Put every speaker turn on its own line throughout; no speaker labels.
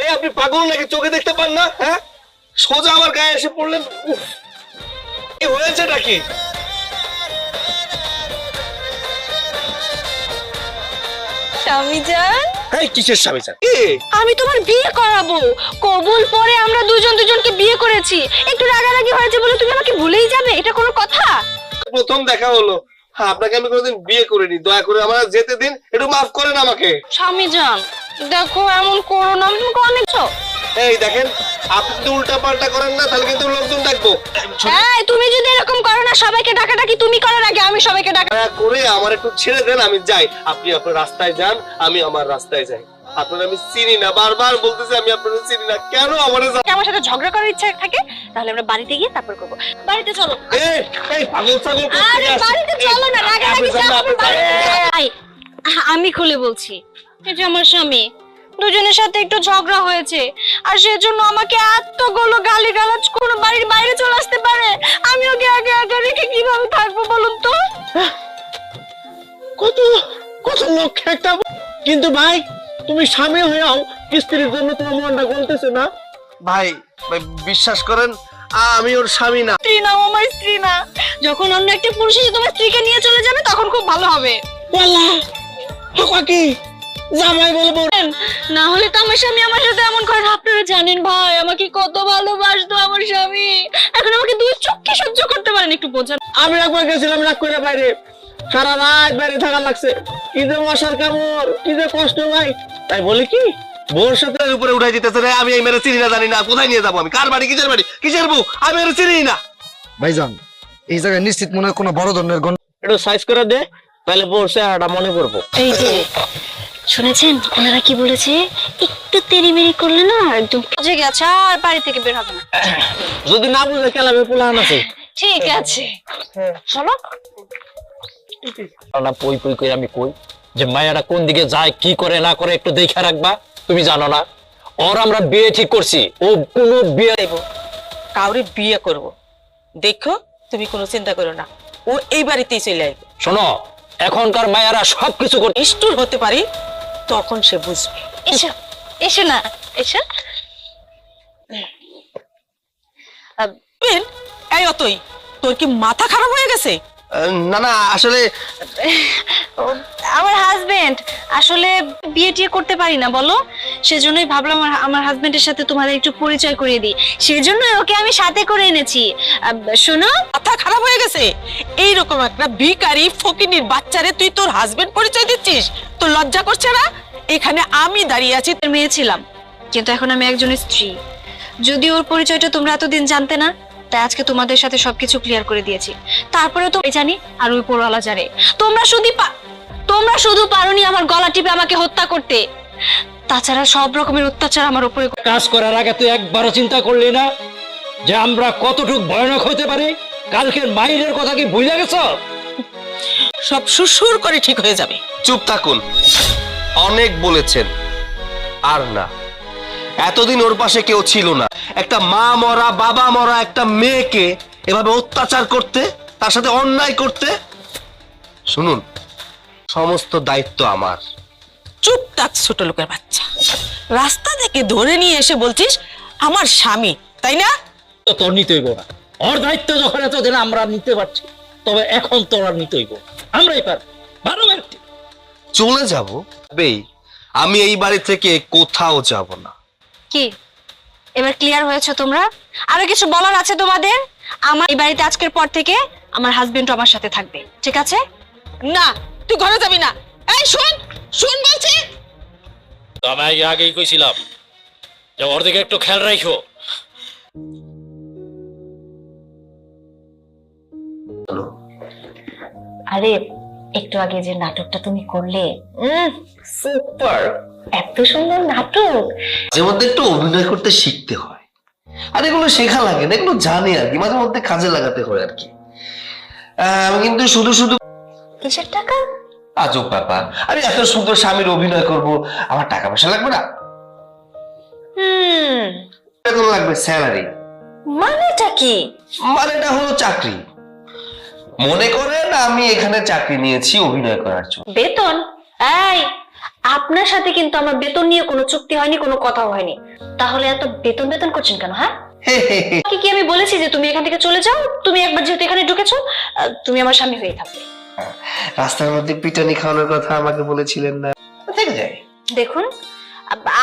এই আপনি পাগল নাকি? চোখে দেখতে পান না? হ্যাঁ, সোজা আমার গায়ে এসে পড়লেন। কি হয়েছে নাকি?
স্বামী যান,
এই কিসের স্বামী স্যার? কি?
আমি তোমার বিয়ে করাবো। কবুল পরে আমরা দুজনকে বিয়ে করেছি। একটু রাগারাগি হয়েছে বলে তুমি আমাকে ভুলেই যাবে? এটা কোনো কথা?
প্রথম দেখা হলো, আপনাকে আমি কোনোদিন বিয়ে করিনি। দয়া করে আমার যেতে দিন, একটু মাফ করেন আমাকে।
স্বামী যান, দেখো এমন করো না, আমি তোমাকে অনেক
এই দেখেন, আপনি যদি উল্টা পাল্টা করেন না তাহলে কিন্তু লোকজন ডাকবো।
এই তুমি যদি এরকম করো না, সবাইকে ডাকাডাকি তুমি করার আগে আমি সবাইকে ডাকা।
দয়া করে আমার একটু ছেড়ে দেন, আমি যাই। আপনি আপনার রাস্তায় যান, আমি আমার রাস্তায় যাই। আপনার আমি চিনি না, বারবার বলতেছি আমি আপনাদের চিনি না। কেন আমার
আমার সাথে ঝগড়া করার ইচ্ছা থাকে তাহলে আমরা বাড়িতে গিয়ে তারপর করবো। বাড়িতে চলো।
এই পাগল ছাগল
আরে বাড়িতে চলো না, রাগারাগি আমি খুলে বলছি, এই যে আমার স্বামী, দুজনের সাথে একটু ঝগড়া হয়েছে আর সেজন্য আমাকে এতগুলো গালিগালাজ করে বাড়ির বাইরে চলে আসতে পারে। আমি ওকে আগে আগে রেখে কিভাবে থাকবো বলুন তো?
কত কত লক্ষ একটা। কিন্তু ভাই, তুমি স্বামী হয়েও স্ত্রীর জন্য তোমার মনটা গলতেছে না।
ভাই, বিশ্বাস করেন, আমি ওর স্বামী না।
স্ত্রী না, আমার স্ত্রী না। যখন অন্য একটা পুরুষ এসে তোমার স্ত্রীকে নিয়ে চলে যাবে তখন খুব ভালো হবে।
বলা কি জামাই বলবো
না হলে তো আমার স্বামী আমার সাথে এমন করে। আপনারা জানেন ভাই, আমাকে কত ভালোবাসতো আমার স্বামী। এখন আমাকে দুই চোখে সহ্য করতে পারেন, একটু বোঝান।
আমি একবার গেছিলাম রাগ করে বাইরে, সারা রাত বাইরে থাকা লাগছে। কি যে মশার কামড়, কি যে কষ্ট ভাই। তাই বলি কি,
বোর সাথে উপরে উঠাই দিতেছে রে। আমি এই মেরে চিনি না, জানি না কোথায় নিয়ে যাবো আমি। কার বাড়ি, কিসের বাড়ি, কিসের বউ, আমি এর চিনি না।
ভাইজান, এই জায়গায় নিশ্চিত মনে হয় কোনো বড় ধরনের
একটু সাইজ করে দে, তাহলে বোর চেহারাটা মনে পড়বো।
এই যে শুনেছেন ওনারা কি বলেছে? একটু তেরিমেরি করলে না একদম বুঝে গেছে, আর বাড়ি থেকে বের হবে না।
যদি না বুঝে কেলাবে পোলান আছে।
ঠিক আছে, চলো।
না পই পই কই আমি কই যে মায়াটা কোন দিকে যায়, কি করে না করে একটু দেখে রাখবা। তুমি জানো না ওর আমরা বিয়ে ঠিক করছি, ও কোনো বিয়ে
কাউরে বিয়ে করব, দেখো তুমি কোনো চিন্তা করো না, ও এই বাড়িতেই চলে আসবে।
শোনো, এখনকার মায়ারা সবকিছু করে
নিষ্ঠুর হতে পারি, তখন সে বুঝবে।
এসো এসো না, এসো।
এই অতই, তোর কি মাথা খারাপ হয়ে গেছে?
না না, আসলে
আমার হাজবেন্ড আসলে বিয়ে টিয়ে করতে পারি না বলো, সেজন্যই ভাবলাম আমার হাজবেন্ডের সাথে তোমাদের একটু পরিচয় করিয়ে দিই। সেজন্যই ওকে আমি সাথে করে এনেছি। শোনো,
মাথা খারাপ হয়ে গেছে? এইরকম একটা ভিখারি ফকিনীর বাচ্চারে তুই তোর হাজবেন্ড পরিচয় দিচ্ছিস? তোর লজ্জা করছে না? এখানে আমি দাঁড়িয়ে আছি,
মেয়ে ছিলাম, কিন্তু এখন আমি একজনের স্ত্রী। যদি ওর পরিচয়টা তোমরা এতদিন জানতে না, তাই আজকে তোমাদের সাথে সবকিছু ক্লিয়ার করে দিয়েছি। তারপরে তো জানি আর ওই পরওয়ালা জানে। তোমরা শুধু পারোনি আমার গলা টিপে আমাকে হত্যা করতে, তাছাড়া সব রকমের অত্যাচার আমার উপরে।
কাজ করার আগে তুই একবারও চিন্তা করলি না যে আমরা কতটুকু ভয়ানক হতে পারি? কালকের মাইরের কথা কি ভুলে গেছ?
সব সুসুর করে ঠিক হয়ে যাবে।
চুপ থাকুন, অনেক বলেছেন। আর না, এতদিন ওর পাশে কেউ ছিল না। একটা মা মরা, বাবা মরা একটা মেয়েকে এভাবে অত্যাচার করতে, তার সাথে অন্যায় করতে। শুনুন, সমস্ত দায়িত্ব আমার।
চুপ থাক ছোট লোকের বাচ্চা, রাস্তা থেকে ধরে নিয়ে এসে বলছিস আমার স্বামী, তাই না?
তো তোর নিতে হইব না। ওর দায়িত্ব যখন এতদিন আমরা নিতে পারছি, তবে এখন তোর আর নিতে হইব। আমরাই পারবো, ভালো ব্যক্তি।
চলে যাব বেই, আমি এই বাড়ি থেকে কোথাও যাব না।
কি এবার ক্লিয়ার হয়েছে তোমরা? আরো কিছু বলার আছে তোমাদের? আমার এই বাড়িতে আজকের পর থেকে আমার হাজবেন্ড আমার সাথে থাকবে, ঠিক আছে?
না, তুই ঘরে যাবি না। এই শুন, শুন বলছি।
আমি আগেই কইছিলাম যে ওর দিকে একটু খেয়াল রাখো।
আরে একটু আগে যে নাটকটা তুমি করলে, সুপার, এত সুন্দর নাটক।
মাঝে মধ্যে একটু অভিনয় করতে শিখতে হয়, আর এগুলো শেখা লাগে না, এগুলো জানি আর কি, মাঝে মধ্যে কাজে লাগাতে হয় আর কি। কিন্তু শুধু শুধু
কিসের টাকা?
আজব ব্যাপার। আরে এত সুন্দর স্বামীর অভিনয় করব, আমার টাকা পয়সা লাগবে না? বেতন লাগবে, স্যালারি।
মানেটা কি?
মানেটা হলো চাকরি। মনে করেন আমি এখানে চাকরি নিয়েছি অভিনয় করার জন্য।
বেতন? এই আপনার সাথে কিন্তু আমার বেতন নিয়ে কোনো চুক্তি হয়নি, কোনো কথাও হয়নি। তাহলে এত বেতন বেতন করছেন কেন? হ্যাঁ, কি আমি বলেছি যে তুমি এখান থেকে চলে যাও? তুমি একবার যেহেতু এখানে ঢুকেছো, তুমি আমার স্বামী হয়ে থাকবে।
রাস্তার মধ্যে পিটানি খাওয়ানোর কথা আমাকে বলেছিলেন না, থেকে যাই।
দেখুন,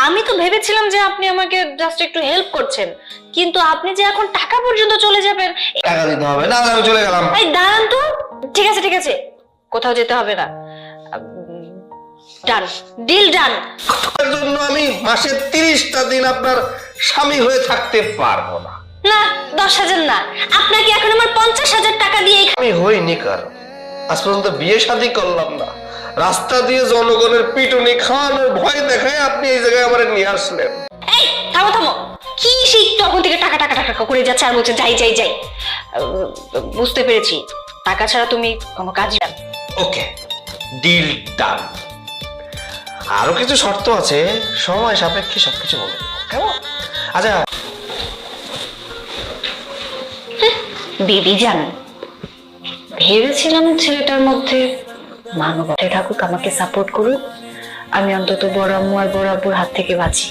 আমি তো ভেবেছিলাম যে আপনি আমাকে জাস্ট একটু হেল্প করছেন, কিন্তু আপনি যে এখন টাকা পর্যন্ত চলে যাবেন।
টাকা দিতে হবে না, আমি চলে গেলাম।
এই দাঁড়ান তো। ঠিক আছে ঠিক আছে, কোথাও যেতে হবে না। ডান, ডিল ডান।
তার জন্য আমি মাসে 30টা দিন আপনার স্বামী হয়ে থাকতে পারবো না।
না, 10,000 না, আপনাকে এখন আমার 50,000 টাকা দিয়ে
আমি হইনি কারণ আজ পর্যন্ত বিয়ে শাদী করলাম না, রাস্তা দিয়ে জনগণের পিটুনি খাওয়ানোর ভয় দেখায় আপনি এই জায়গায় আমার নিয়ে আসলেন।
এই থামো থামো, কি সেই তখন থেকে টাকা টাকা টাকা করে যাচ্ছে আর বলছে যাই যাই যাই। বুঝতে পেরেছি, টাকা ছাড়া তুমি কোনো কাজই না।
ওকে, ডিল ডান। আরো কিছু শর্ত আছে, সময় সাপেক্ষে সবকিছু বলে দেবো, কেমন? আচ্ছা,
বেবি জান, ভেবেছিলাম ছেলেটার মধ্যে মানবতা থাকুক, আমাকে সাপোর্ট করুক, আমি অন্তত বড় আম্মু আর বড় আব্বুর হাত থেকে বাঁচি।